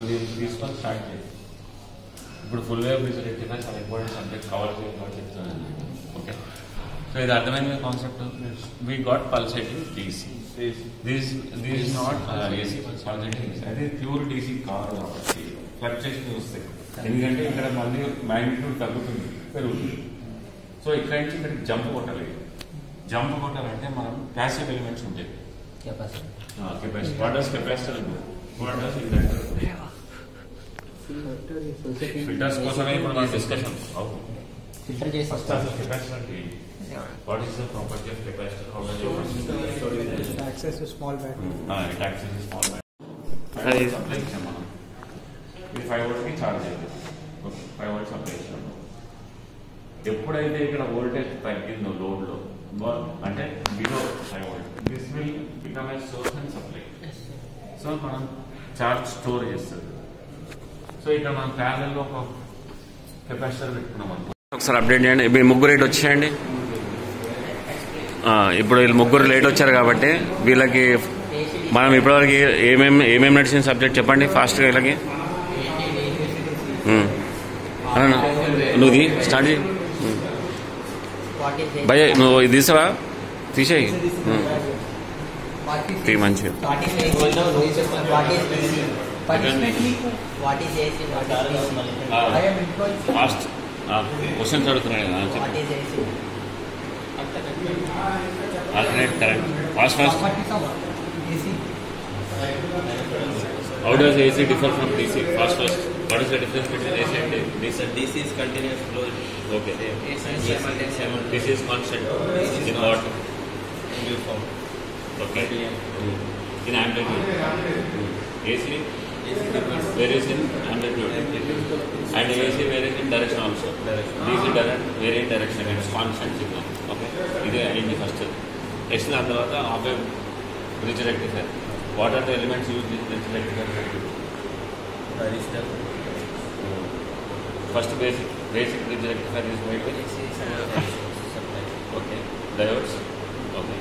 తీసుకొని స్టార్ట్ చేయండి. ఇప్పుడు ఫుల్ వేవ్ బ్రిడ్జ్ పెట్టినా చాలా ఇంపార్టెంట్ సబ్జెక్ట్ కవర్ చేయాలని చెప్తున్నాను. ఓకే, సో ఇది అర్థమైన concept. We got pulsating DC. This is not AC pulsating, అది ప్యూర్ డీసీ కాదు కాబట్టి ఫ్లక్చుయేషన్ వస్తాయి. ఎందుకంటే ఇక్కడ మళ్ళీ మ్యాగ్నిట్యూడ్ తగ్గుతుంది, పెరుగుతుంది. సో ఇక్కడ నుంచి ఇక్కడికి జంప్ కొట్టలేదు. జంప్ కొట్టాలంటే మనం ప్యాసివ్ ఎలిమెంట్స్ ఉంటాయి. Capacity what does capacitor what does inductor. Filters కోసమే ఇప్పుడు మన డిస్కషన్. ఫిల్టర్ చేసి ఫస్ట్ అసలు కెపాసిటర్ అంటే what is the property of capacitor? How does it access to small battery. It access to small battery. Supply ఇచ్చాం మనం. ఇది 5 volts కి ఛార్జ్ అయింది. ఓకే, 5 volts సప్లై ఇచ్చాం. ఎప్పుడైతే ఇక్కడ వోల్టేజ్ తగ్గిందో లోడ్ లో అంటే below 5 volt, this will become a source and supply. So మనం ఛార్జ్ స్టోర్ చేస్తుంది. సో ఇక్కడ మనం ప్యానల్ లో ఒక కెపాసిటర్ పెట్టుకున్నాం అనుకో. ఒకసారి అప్డేట్ చేయండి. మీ ముగ్గురు రేట్ వచ్చేయండి. ఇప్పుడు వీళ్ళు ముగ్గురు లేట్ వచ్చారు కాబట్టి వీళ్ళకి మనం ఇప్పటివరకు ఏమేమి నడిచిన సబ్జెక్ట్ చెప్పండి ఫాస్ట్గా వీళ్ళకి. నువ్వు స్టార్ట్ చేయి భయ, నువ్వు ఇది తీసావా? తీసేయి మంచిగా. ఫాస్ట్ క్వశ్చన్స్ అడుగుతున్నాడు. Alternate current. Fast How does AC differ from DC? First, what is the difference between AC and DC? DC is continuous flow. Okay. AC is simultaneous. This is constant. In what? Uniform. Okay. In amplitude. AC? AC depends. Where is in amplitude? And AC where is in direction also? DC doesn't vary in direction. It's constant signal. Okay. This is the first. Next, after bridge rectifier. What are the elements used in bridge rectifier circuit? Resistor. First basic bridge rectifier is made with Supply. okay. Diodes. Okay.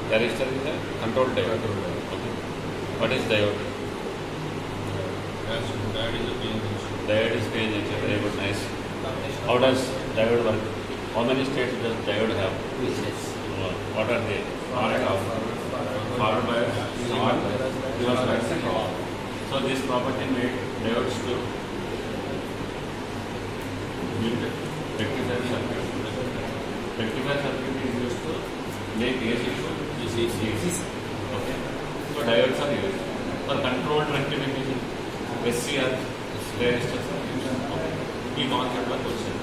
The resistor is a control diode. Okay. What is diode? Diode is a PN junction. Diode is PN junction. Very good, nice. How does diode work? How many states does diode have? What are they? On and off. Forward bias, on, reverse bias, and off. So this property made diodes to build rectifier circuit. Rectifier circuit is used to make AC to DC. Okay. So diodes are used for controlled rectification. SCR, resistors are used. Okay. ఈ concept లో వచ్చింది.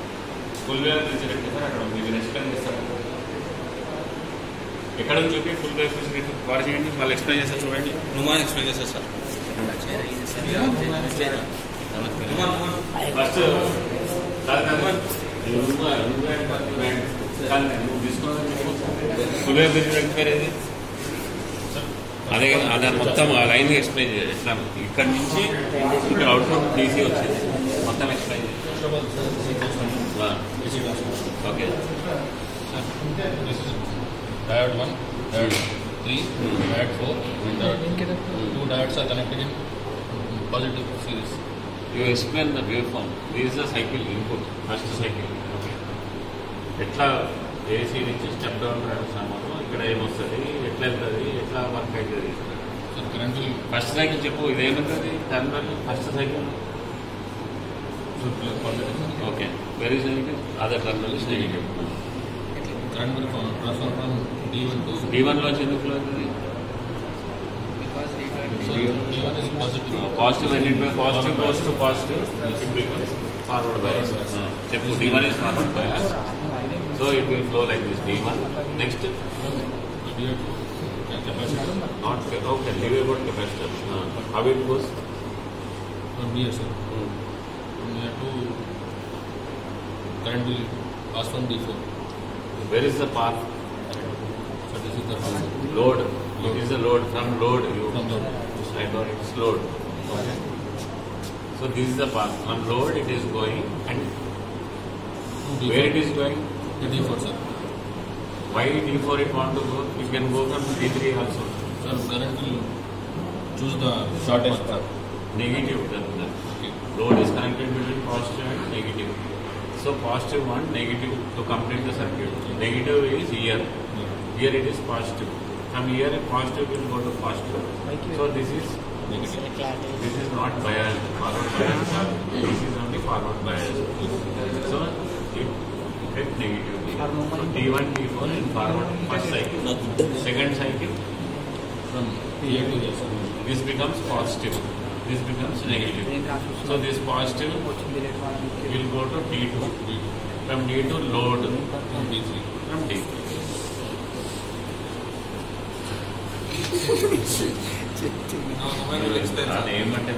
Full wave bridge rectifier అక్కడ ఉంది. ఇది explain చేస్తారు. ఎక్కడ నుంచి చూపి ఫుల్ వేవ్ బ్రిడ్జ్ రెక్టిఫైర్ వాడు చేయండి. వాళ్ళు ఎక్స్ప్లెయిన్ చేస్తారు చూడండి. నుమాన్ ఎక్స్ప్లెయిన్ చేస్తారు సార్. ఫస్ట్ నువ్వు తీసుకోవాలి. ఫుల్ వేవ్ బ్రిడ్జ్ రెక్టిఫైర్ ఏది? అదే అదే మొత్తం ఆ లైన్ ఎక్స్ప్లెయిన్ చేయాలి. ఎట్లా ఇక్కడ నుంచి ఇక్కడ అవుట్పుట్ డీసీ వచ్చింది. మొత్తం ఎక్స్ప్లెయిన్ చేయాలి. Okay. Diode 1, diode 3, diode 4, diode 2 diodes are connected in positive series. You explain the waveform. This is the cycle input, first cycle. Okay. ఎట్లా ఏసీ నుంచి స్టెప్ డౌన్ ట్రాన్స్ఫార్మర్ ఇక్కడ ఏమొస్తుంది, ఎట్లా వెళ్తుంది, ఎట్లా వర్క్ అవుతుంది. So current will first cycle చెప్పు. ఇదేమవుతుంది terminal first cycle. positive. Okay. Very negative. Other terminal is negative. Current will transfer from D1 to D1 లో ఎందుకు ఫ్లో అవుతుంది? so D1 is positive. Positive element positive goes to positive, it becomes forward bias. చెప్పు. D1 is forward bias, so it will flow like this. D1 next D2 capacitor not okay. Leave about capacitor. How it goes? from here sir. From here to current will pass from D4. Where is the path? So this is the Load. It is the load. From load you from the I got it. It's load. Okay. So this is the path. From load it is going, and D4. where it is going? D4 sir. Why D4 it want to go? It can go from D3 also. Sir current will choose the shortest path. negative. Load is connected between positive and negative. So positive one, negative to complete the circuit. Negative is here. Here it is positive. From here positive will go to positive. So this is negative. This is not bias, forward bias. This is only forward bias. So it gets negative. So T1, T4 in forward first cycle. Second cycle From here to this. this becomes positive. This becomes negative. So this positive will go to T2. From D2 load. From D3. From D3. అది ఏమంటే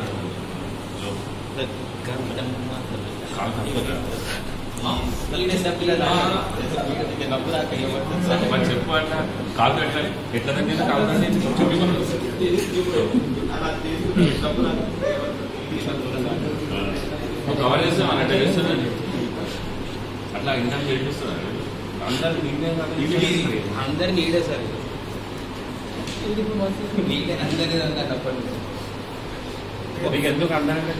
మరి చెప్పు అంట కాలు పెట్టాలి ఎట్లా తగ్గింది కాలు తగ్గింది కవర్ చేస్తాం అన్నట్టు చేస్తున్నాను అట్లా ఇంకా చేపిస్తున్నారు అందరు నీకే అందరు నీడే సార్ నీకే అందరి తప్పండి మీకు ఎందుకు అందరంటే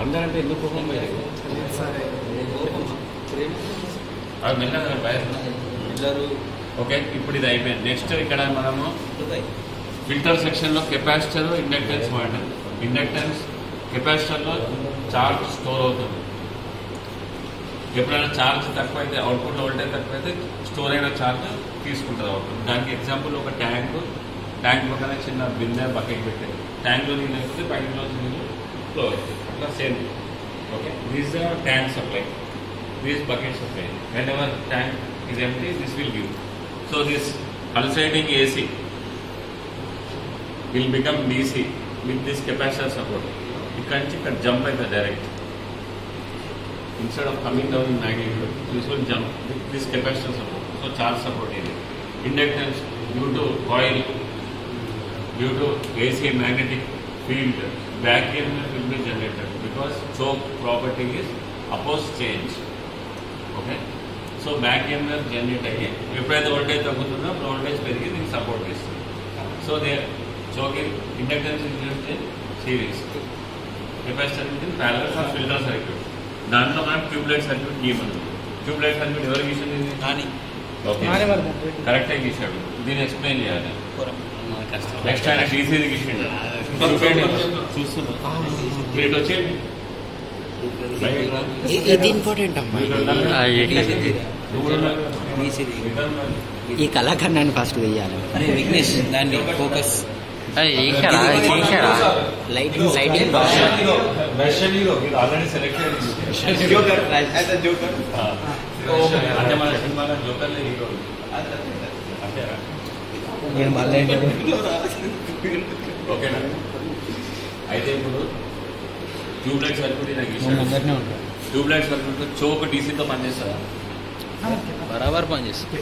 అందరంటే ఎందుకు కోపం పోయారు అది మెల్లగా బయట ఓకే ఇప్పుడు ఇది అయిపోయింది నెక్స్ట్ ఇక్కడ మనము ఫిల్టర్ సెక్షన్లో కెపాసిటర్ ఇండక్టెన్స్ వాడాం ఇండక్టెన్స్ కెపాసిటర్లో ఛార్జ్ స్టోర్ అవుతుంది ఎప్పుడైనా ఛార్జ్ తక్కువైతే అవుట్పుట్ వోల్టేజ్ తక్కువైతే స్టోర్ అయిన ఛార్జ్ తీసుకుంటుంది అవుట్పుట్ దానికి ఎగ్జాంపుల్ ఒక ట్యాంక్ పక్కన చిన్న బిందె బకెట్ పెట్టారు ట్యాంక్లో నీళ్ళు వేస్తే బకెట్లో నీళ్ళు ఫ్లో అవుతుంది అట్లా same okay this tank supply this bucket supply when ever tank is empty, this will give. So this pulsating AC will become DC with this capacitor support. It can jump like the direct. Instead of coming down in magnitude, this will jump with this capacitor support. So charge support area. Inductance due to coil, due to AC magnetic field, back EMF will be generated because choke property is opposed change. Okay. So back EMF generate అయ్యి ఎప్పుడైతే voltage తగ్గుతుందో అప్పుడు voltage పెరిగి దీనికి support ఇస్తుంది so they choking inductance series capacitor parallel for filter circuit దాంట్లో మనం tubelight circuit గీయమని tubelight circuit ఎవరు గీసింది ఓకే కరెక్ట్గా గీసాడు దీన్ని ఎక్స్ప్లెయిన్ చేయాలి నెక్స్ట్ ఆయన డీసీది గీసిండు చూస్తున్నా రేట్ వచ్చేది ఇది ఇంపార్టెంట్ అమ్మా ఈ కళాఖండాన్ని ఫస్ట్ వేయాలి అరే విఘ్నేష్ దాన్ని ఫోకస్ లైటింగ్ ఆల్రెడీ సెలెక్టెడ్ అంటే మన సినిమాలో జోకర్లే హీరో నేను మళ్ళీ ఓకేనా అయితే ఇప్పుడు tubelight circuit tubelight circuit choke డీసీతో పనిచేస్తారా బరాబర్ పనిచేస్తుంది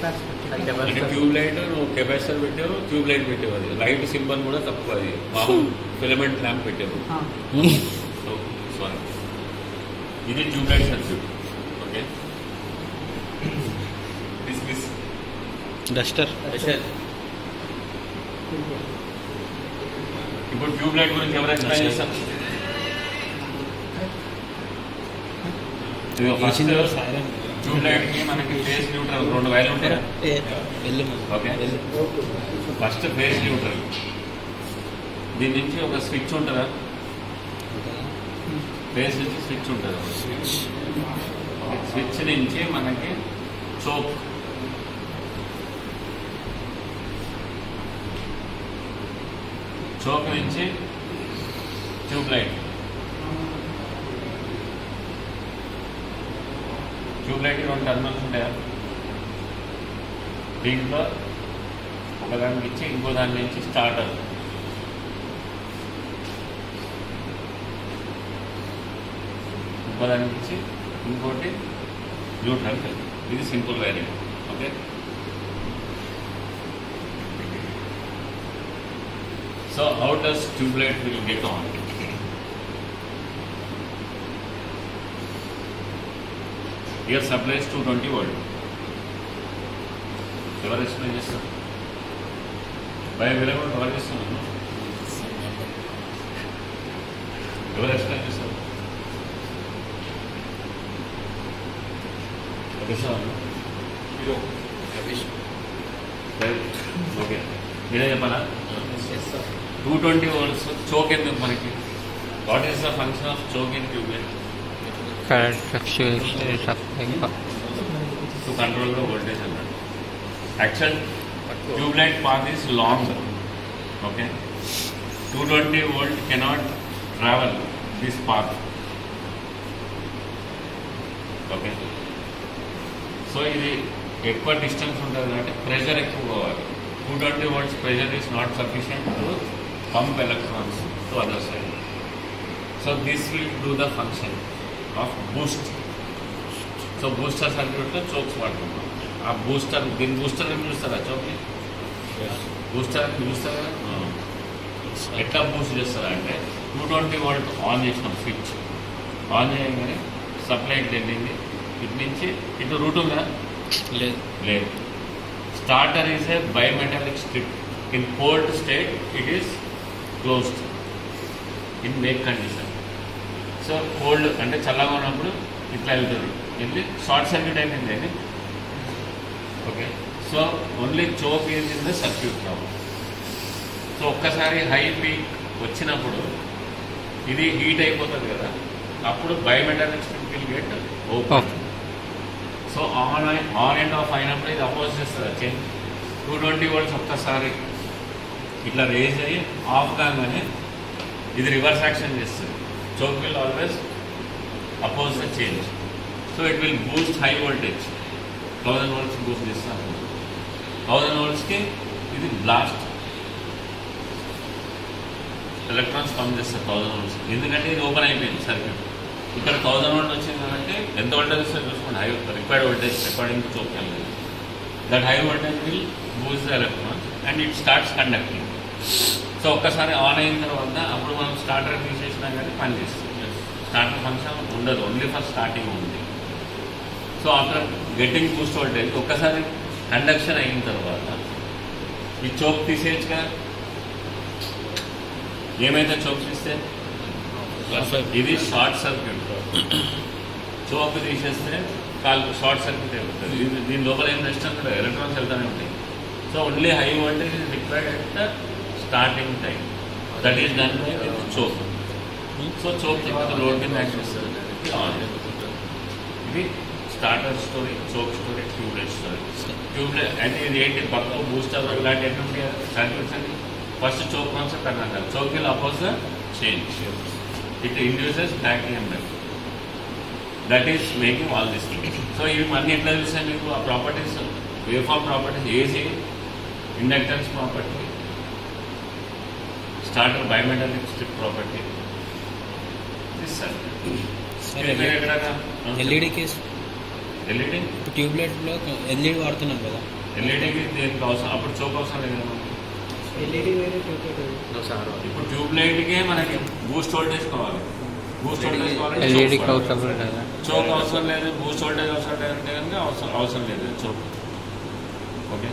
అంటే ట్యూబ్లైట్ నువ్వు కెపాసిటర్ పెట్టావు ట్యూబ్లైట్ పెట్టావు అది లైట్ సింబల్ కూడా తక్కువ అది మామూలు ఫిలమెంట్ ల్యాంప్ పెట్టావు సారీ ఇది ట్యూబ్లైట్ సర్క్యూట్ ఓకే డస్టర్ ఇప్పుడు ట్యూబ్లైట్ గురించి ఎవరు ఎక్స్ప్లెయిన్ చేస్తారు ట్యూబ్లైట్ కి మనకి ఫేస్ న్యూట్రల్ 2 వైర్లు ఉంటాయి ఓకే ఫస్ట్ ఫేస్ న్యూట్రల్ దీని నుంచి ఒక స్విచ్ ఉంటుందా ఫేస్ నుంచి స్విచ్ ఉంటుంది స్విచ్ నుంచి మనకి చోక్ నుంచి ట్యూబ్లైట్ ట్యూబ్లైట్ 2 టర్మినల్స్ ఉంటాయా దీంట్లో ఒకదానికి ఇచ్చి ఇంకో దాని నుంచి స్టార్టర్ ఇంకో దానికి ఇచ్చి ఇంకోటి న్యూట్రల్ ఇది simple wiring okay so how does tube light will get on Here supplies 220 volt. ఎవరు ఎక్స్ప్లెయిన్ చేస్తారు భయ విలకుండా కవర్ చేస్తున్నాను. ఎవరు ఎక్స్ప్లెయిన్ చేస్తారు? ఓకే సార్, ఓకే మీరే చెప్పాలా? 220 volts choke ఎందుకు మనకి? What is the function of choke in tubeless? current fluctuation To control the voltage అన్నాడు. Actual tube light path is long. Okay, 220 volt cannot travel this path. Okay, so ఇది ఎక్కువ distance ఉంటుంది కాబట్టి pressure ఎక్కువ పోవాలి. 220 volts pressure is not sufficient to pump electrons to other side. So this will do the function of boost. So booster circuit లో చోక్స్ వాడుతున్నాం. ఆ booster, దీని బూస్టర్ అని పిలుస్తారా? చోక్ని బూస్టర్ అని పిలుస్తారా? ఎట్లా బూస్ట్ చేస్తారా అంటే 220 volt ఆన్ చేసినాం, స్విచ్ ఆన్ చేయగానే సప్లై వెళ్ళింది. ఇటు నుంచి ఇటు రూట్ ఉందా? లేదు. Starter is a bimetallic strip. In cold state, it is closed in wake condition. So cold అంటే చల్లగా ఉన్నప్పుడు ఇట్లా వెళ్తుంది, వెళ్ళి షార్ట్ సర్క్యూట్ అయిపోయింది. Okay, so only choke is in the circuit problem. So ఒక్కసారి హై పీక్ వచ్చినప్పుడు ఇది హీట్ అయిపోతుంది కదా, అప్పుడు biometallic strip will get open. So on and off అయినప్పుడు ఇది అపోజ్ చేస్తుంది. చేంజ్ 220 volts ఒక్కసారి ఇట్లా రేజ్ అయ్యి ఆఫ్ కాగానే ఇది రివర్స్ యాక్షన్ చేస్తుంది. Choke will always oppose the change. So it will Boost high voltage. 1000 volts Boost చేస్తాను. 1000 voltsకి ఇది బ్లాస్ట్ ఎలక్ట్రాన్స్ పంప్ చేస్తారు 1000 volts. ఎందుకంటే ఇది ఓపెన్ అయిపోయింది సర్క్యూట్. ఇక్కడ 1000 volt వచ్చింది కాబట్టి ఎంత వోల్టేజ్ వస్తుంది చూసుకోండి. High required voltage according to choke వెళ్ళదు. That high voltage will boost the electrons and it starts conducting. So ఒక్కసారి ఆన్ అయిన తర్వాత అప్పుడు మనం స్టార్టర్ తీసేసినా కానీ పని చేస్తుంది. స్టార్టర్ ఫంక్షన్ ఉండదు, ఓన్లీ ఫర్ స్టార్టింగ్ ఉంది. So after getting boost voltage ఒక్కసారి కండక్షన్ అయిన తర్వాత ఈ చోక్ తీసేయచ్చు కదా. ఏమైతే చోక్ తీస్తే ఇది షార్ట్ సర్క్యూట్. చోక్ తీసేస్తే కాలు షార్ట్ సర్క్యూట్ అయిపోతుంది. దీని లోపల ఏం రెసిస్టెన్స్ ఉంటుంది, ఎలక్ట్రాన్స్ వెళ్తూనే ఉంటాయి. So only high voltage is required at the starting time. That is done by choke. So choke తర్వాత లోడ్ కింద యాక్ట్ చేస్తుంది. ఇది starter story, choke story, tube light story. Tube light అంటే ఇది ఏంటి, బక్కు బూస్టర్ ఇలాంటి ఎటువంటి సర్క్యూట్స్ అని ఫస్ట్ చోక్ కాన్సెప్ట్ అన్నాక choke will oppose the change. It induces back EMF. That is making all this thing. So ఇవి అన్ని ఎట్లా చూస్తాయి మీకు? ఆ properties, wave form properties, AC inductance property, starter biometallic strip property. LED case, LED ట్యూబ్లైట్లో LED వాడుతున్నాం కదా. ఎల్ఈడికి దేనికి అవసరం, అప్పుడు చోక్ అవసరం లేదు కదా. ఇప్పుడు ట్యూబ్లైట్కే మనకి బూస్ట్ వోల్టేజ్ కావాలి. బూస్ట్ వోల్టేజ్ కావాలంటే చోక్ అవసరం లేదు. బూస్ట్ వోల్టేజ్ అవసరం లేదంటే కనుక అవసరం లేదు చోక్. ఓకే,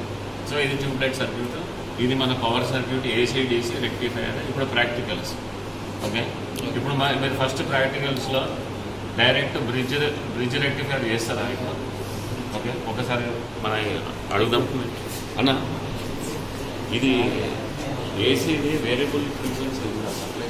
సో ఇది ట్యూబ్లైట్ సర్క్యూట్. ఇది మన power circuit, AC DC rectifier. ఇప్పుడు ప్రాక్టికల్స్. ఓకే, ఇప్పుడు మీరు ఫస్ట్ ప్రాక్టికల్స్లో డైరెక్ట్ బ్రిడ్జ్ రెక్టిఫైర్ చేస్తారా ఇప్పుడు? ఓకే, ఒకసారి మన అడుగుదాం అన్న. ఇది ఏసీది వేరియబుల్ ఫ్రీక్వెన్సీ కూడా సప్లై